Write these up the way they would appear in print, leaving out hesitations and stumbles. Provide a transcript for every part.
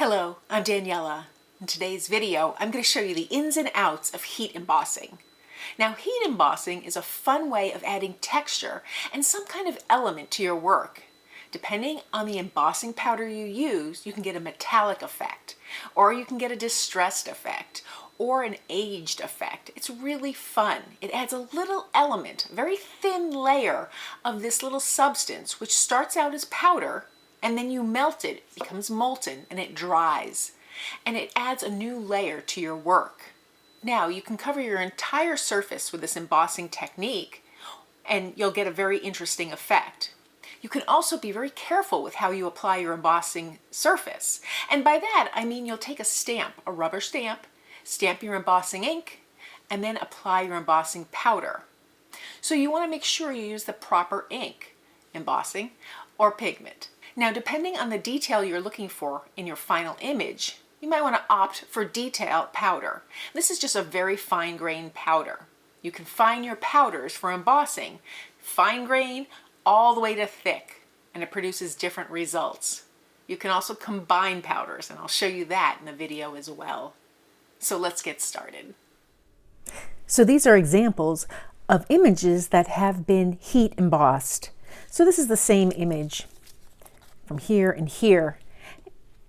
Hello, I'm Daniela. In today's video, I'm going to show you the ins and outs of heat embossing. Now, heat embossing is a fun way of adding texture and some kind of element to your work. Depending on the embossing powder you use, you can get a metallic effect, or you can get a distressed effect, or an aged effect. It's really fun. It adds a little element, a very thin layer of this little substance, which starts out as powder, and then you melt it, it becomes molten, and it dries. And it adds a new layer to your work. Now, you can cover your entire surface with this embossing technique, and you'll get a very interesting effect. You can also be very careful with how you apply your embossing surface. And by that, I mean you'll take a stamp, a rubber stamp, stamp your embossing ink, and then apply your embossing powder. So you want to make sure you use the proper ink, embossing, or pigment. Now, depending on the detail you're looking for in your final image, you might want to opt for detail powder. This is just a very fine-grained powder. You can fine your powders for embossing, fine grain all the way to thick, and it produces different results. You can also combine powders, and I'll show you that in the video as well. So let's get started. So these are examples of images that have been heat embossed. So this is the same image from here and here.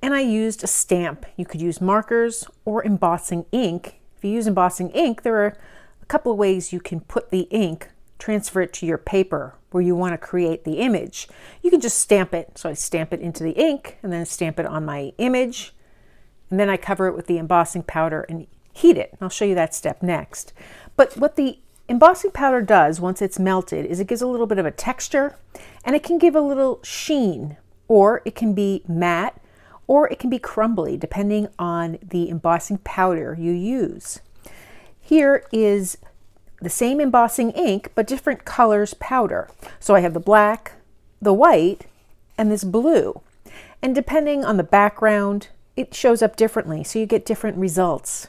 And I used a stamp. You could use markers or embossing ink. If you use embossing ink, there are a couple of ways you can put the ink, transfer it to your paper where you want to create the image. You can just stamp it. So I stamp it into the ink and then stamp it on my image. And then I cover it with the embossing powder and heat it. I'll show you that step next. But what the embossing powder does once it's melted is it gives a little bit of a texture, and it can give a little sheen, or it can be matte, or it can be crumbly depending on the embossing powder you use. Here is the same embossing ink but different colors powder. So I have the black, the white, and this blue. And depending on the background, it shows up differently, so you get different results.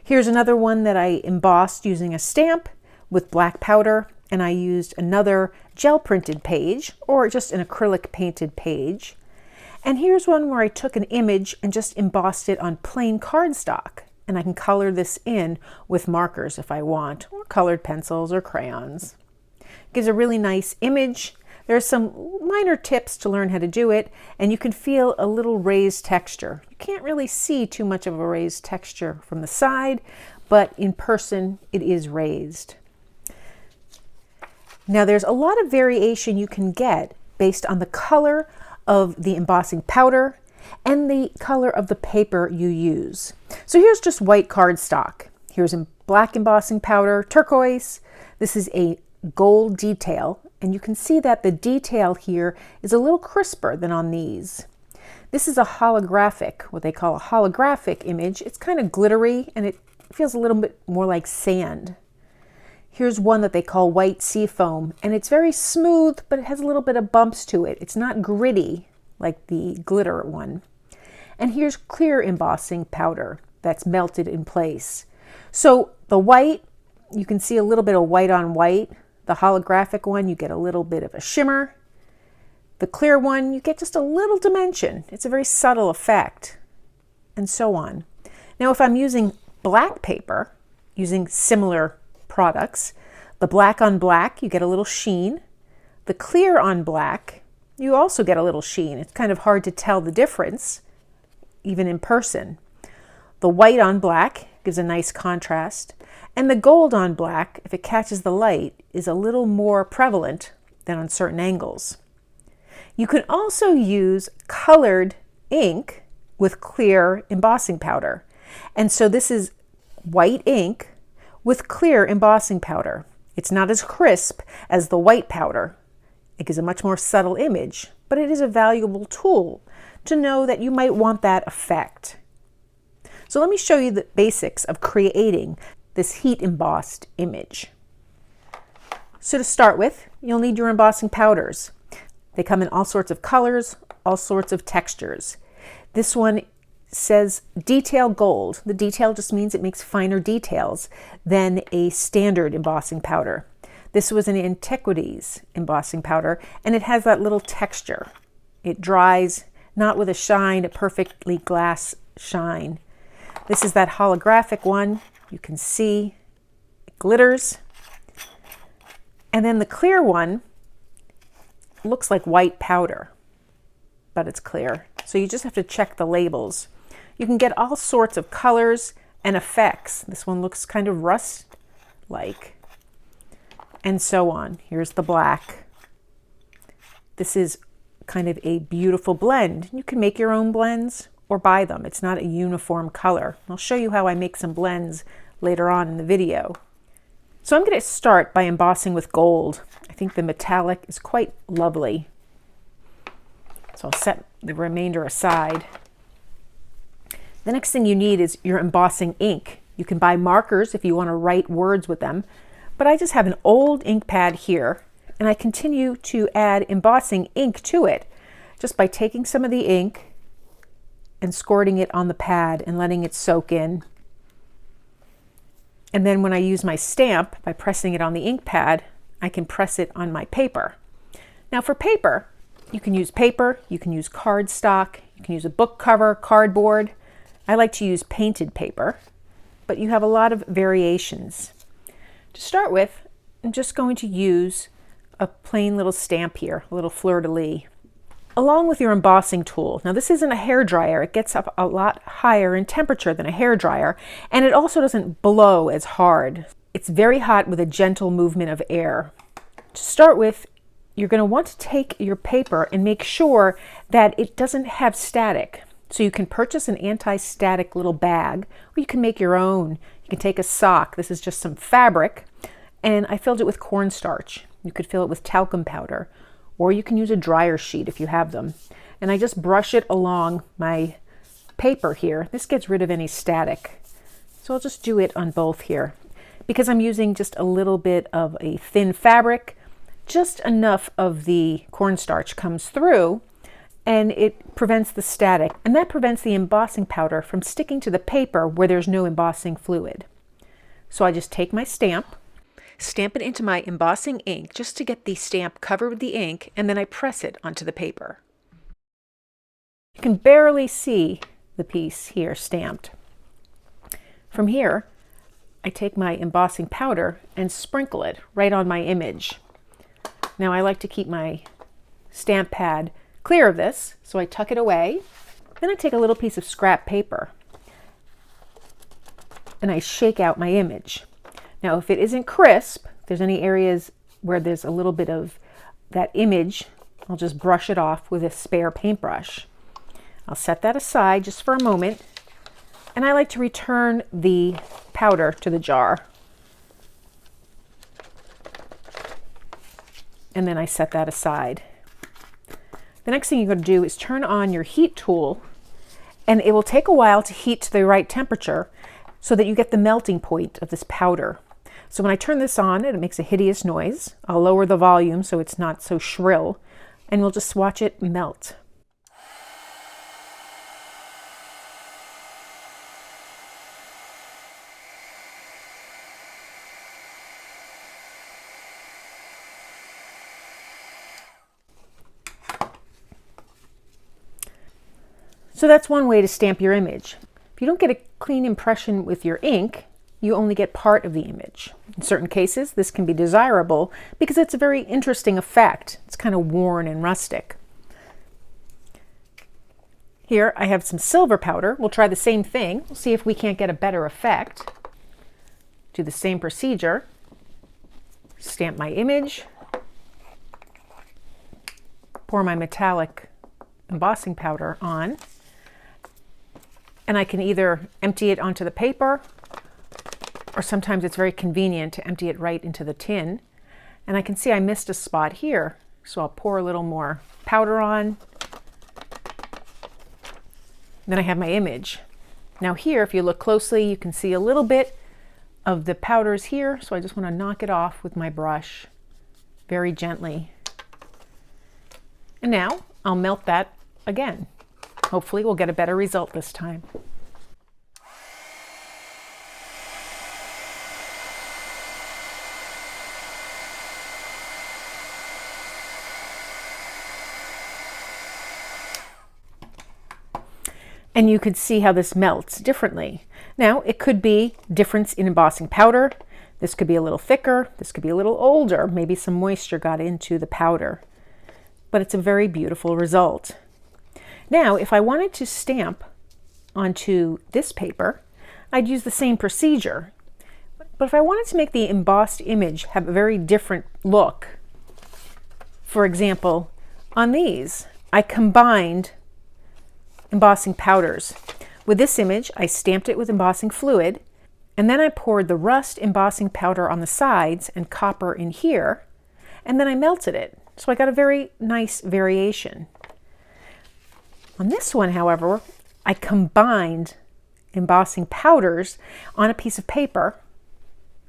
Here's another one that I embossed using a stamp with black powder, and I used another gel printed page or just an acrylic painted page. And here's one where I took an image and just embossed it on plain cardstock, and I can color this in with markers if I want, or colored pencils or crayons. It gives a really nice image. There are some minor tips to learn how to do it, and you can feel a little raised texture. You can't really see too much of a raised texture from the side, but in person it is raised. Now, there's a lot of variation you can get based on the color of the embossing powder and the color of the paper you use. So here's just white cardstock. Here's a black embossing powder, turquoise. This is a gold detail, and you can see that the detail here is a little crisper than on these. This is a holographic, what they call a holographic image. It's kind of glittery, and it feels a little bit more like sand. Here's one that they call white sea foam, and it's very smooth, but it has a little bit of bumps to it. It's not gritty like the glitter one. And here's clear embossing powder that's melted in place. So the white, you can see a little bit of white on white. The holographic one, you get a little bit of a shimmer. The clear one, you get just a little dimension. It's a very subtle effect, and so on. Now, if I'm using black paper, using similar products, the black on black, you get a little sheen. The clear on black, you also get a little sheen. It's kind of hard to tell the difference, even in person. The white on black gives a nice contrast, and the gold on black, if it catches the light, is a little more prevalent than on certain angles. You can also use colored ink with clear embossing powder. And so this is white ink with clear embossing powder. It's not as crisp as the white powder. It gives a much more subtle image, but it is a valuable tool to know that you might want that effect. So let me show you the basics of creating this heat embossed image. So to start with, you'll need your embossing powders. They come in all sorts of colors, all sorts of textures. This one says detail gold. The detail just means it makes finer details than a standard embossing powder. This was an antiquities embossing powder, and it has that little texture. It dries not with a shine, a perfectly glass shine. This is that holographic one. You can see it glitters. And then the clear one looks like white powder, but it's clear. So you just have to check the labels. You can get all sorts of colors and effects. This one looks kind of rust-like, and so on. Here's the black. This is kind of a beautiful blend. You can make your own blends or buy them. It's not a uniform color. I'll show you how I make some blends later on in the video. So I'm going to start by embossing with gold. I think the metallic is quite lovely. So I'll set the remainder aside. The next thing you need is your embossing ink. You can buy markers if you want to write words with them, but I just have an old ink pad here, and I continue to add embossing ink to it just by taking some of the ink and squirting it on the pad and letting it soak in. And then when I use my stamp, by pressing it on the ink pad, I can press it on my paper. Now for paper, you can use cardstock, you can use a book cover, cardboard. I like to use painted paper, but you have a lot of variations. To start with, I'm just going to use a plain little stamp here, a little fleur-de-lis, along with your embossing tool. Now this isn't a hair dryer. It gets up a lot higher in temperature than a hair dryer, and it also doesn't blow as hard. It's very hot with a gentle movement of air. To start with, you're going to want to take your paper and make sure that it doesn't have static. So you can purchase an anti-static little bag, or you can make your own. You can take a sock. This is just some fabric, and I filled it with cornstarch. You could fill it with talcum powder, or you can use a dryer sheet if you have them. And I just brush it along my paper here. This gets rid of any static. So I'll just do it on both here. Because I'm using just a little bit of a thin fabric, just enough of the cornstarch comes through, and it prevents the static, and that prevents the embossing powder from sticking to the paper where there's no embossing fluid. So I just take my stamp it into my embossing ink just to get the stamp covered with the ink, and then I press it onto the paper. You can barely see the piece here stamped. From here, I take my embossing powder and sprinkle it right on my image. Now I like to keep my stamp pad clear of this, so I tuck it away. Then I take a little piece of scrap paper and I shake out my image. Now if it isn't crisp, if there's any areas where there's a little bit of that image, I'll just brush it off with a spare paintbrush. I'll set that aside just for a moment, and I like to return the powder to the jar. And then I set that aside. The next thing you're going to do is turn on your heat tool, and it will take a while to heat to the right temperature so that you get the melting point of this powder. So when I turn this on, it makes a hideous noise. I'll lower the volume so it's not so shrill, and we'll just watch it melt. So that's one way to stamp your image. If you don't get a clean impression with your ink, you only get part of the image. In certain cases, this can be desirable because it's a very interesting effect. It's kind of worn and rustic. Here I have some silver powder. We'll try the same thing. We'll see if we can't get a better effect. Do the same procedure. Stamp my image. Pour my metallic embossing powder on. And I can either empty it onto the paper, or sometimes it's very convenient to empty it right into the tin. And I can see I missed a spot here, so I'll pour a little more powder on. Then I have my image. Now here, if you look closely, you can see a little bit of the powders here, so I just want to knock it off with my brush very gently. And now I'll melt that again. Hopefully we'll get a better result this time. And you could see how this melts differently. Now, it could be difference in embossing powder. This could be a little thicker. This could be a little older. Maybe some moisture got into the powder. But it's a very beautiful result. Now, if I wanted to stamp onto this paper, I'd use the same procedure. But if I wanted to make the embossed image have a very different look, for example, on these, I combined embossing powders. With this image, I stamped it with embossing fluid, and then I poured the rust embossing powder on the sides and copper in here, and then I melted it. So I got a very nice variation. On this one, however, I combined embossing powders on a piece of paper,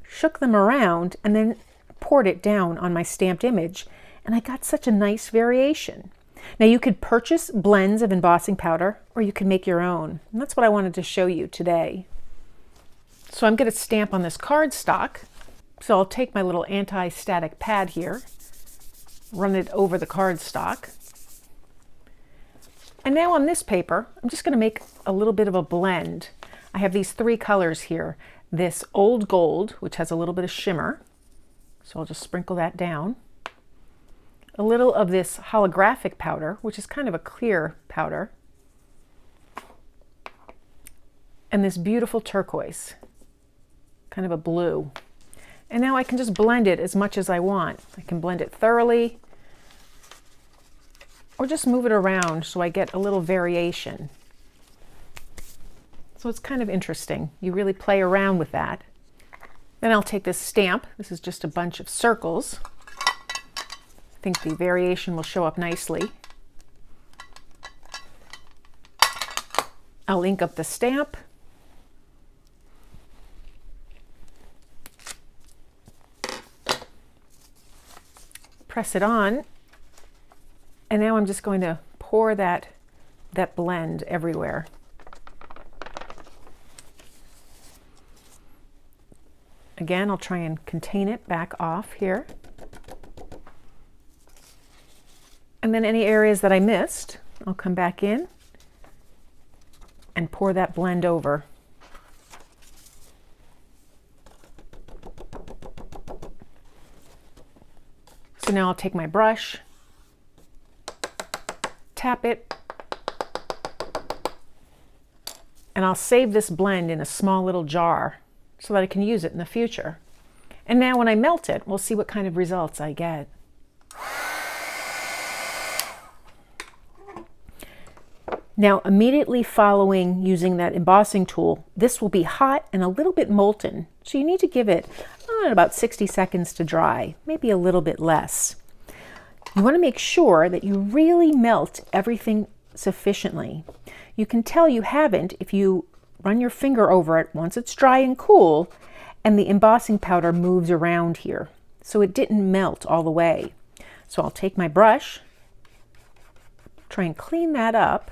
shook them around, and then poured it down on my stamped image, and I got such a nice variation. Now you could purchase blends of embossing powder, or you could make your own. And that's what I wanted to show you today. So I'm going to stamp on this cardstock. So I'll take my little anti-static pad here, run it over the cardstock. And now on this paper, I'm just going to make a little bit of a blend. I have these three colors here. This old gold, which has a little bit of shimmer. So I'll just sprinkle that down. A little of this holographic powder, which is kind of a clear powder. And this beautiful turquoise, kind of a blue. And now I can just blend it as much as I want. I can blend it thoroughly, or just move it around so I get a little variation. So it's kind of interesting. You really play around with that. Then I'll take this stamp. This is just a bunch of circles. I think the variation will show up nicely. I'll ink up the stamp. Press it on. And now I'm just going to pour that blend everywhere. Again, I'll try and contain it back off here. And then any areas that I missed, I'll come back in and pour that blend over. So now I'll take my brush, tap it, and I'll save this blend in a small little jar so that I can use it in the future. And now when I melt it, we'll see what kind of results I get. Now, immediately following using that embossing tool, this will be hot and a little bit molten. So you need to give it about 60 seconds to dry, maybe a little bit less. You want to make sure that you really melt everything sufficiently. You can tell you haven't if you run your finger over it once it's dry and cool, and the embossing powder moves around here. So it didn't melt all the way. So I'll take my brush, try and clean that up,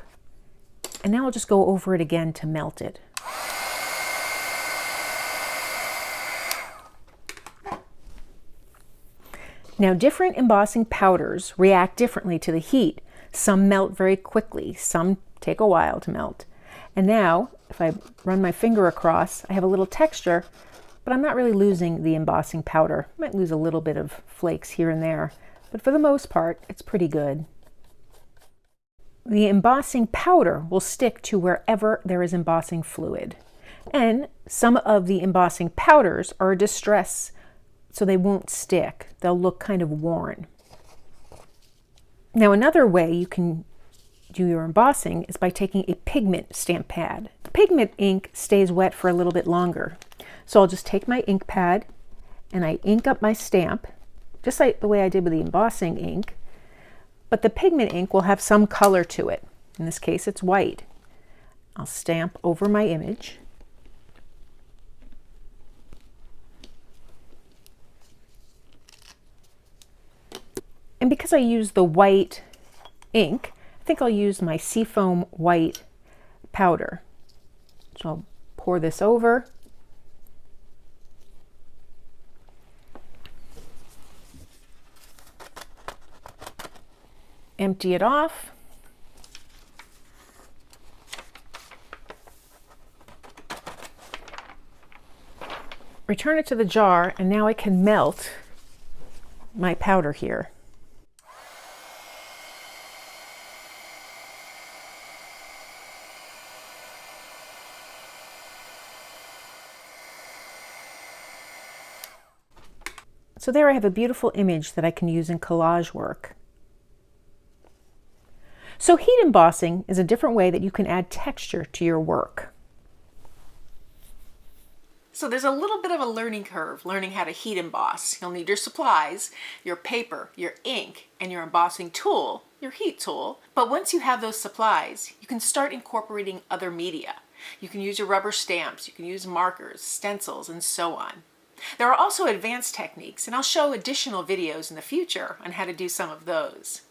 and now I'll just go over it again to melt it. Now, different embossing powders react differently to the heat. Some melt very quickly, some take a while to melt. And now, if I run my finger across, I have a little texture, but I'm not really losing the embossing powder. I might lose a little bit of flakes here and there, but for the most part, it's pretty good. The embossing powder will stick to wherever there is embossing fluid. And some of the embossing powders are a distress, so they won't stick. They'll look kind of worn. Now, another way you can do your embossing is by taking a pigment stamp pad. Pigment ink stays wet for a little bit longer. So I'll just take my ink pad and I ink up my stamp, just like the way I did with the embossing ink. But the pigment ink will have some color to it. In this case, it's white. I'll stamp over my image. And because I use the white ink, I think I'll use my seafoam white powder. So I'll pour this over. Empty it off. return it to the jar, and now I can melt my powder here. So there I have a beautiful image that I can use in collage work. So heat embossing is a different way that you can add texture to your work. So there's a little bit of a learning curve learning how to heat emboss. You'll need your supplies, your paper, your ink, and your embossing tool, your heat tool. But once you have those supplies, you can start incorporating other media. You can use your rubber stamps, you can use markers, stencils, and so on. There are also advanced techniques, and I'll show additional videos in the future on how to do some of those.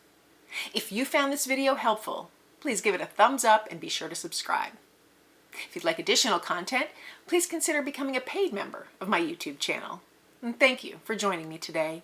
If you found this video helpful, please give it a thumbs up and be sure to subscribe. If you'd like additional content, please consider becoming a paid member of my YouTube channel. And thank you for joining me today.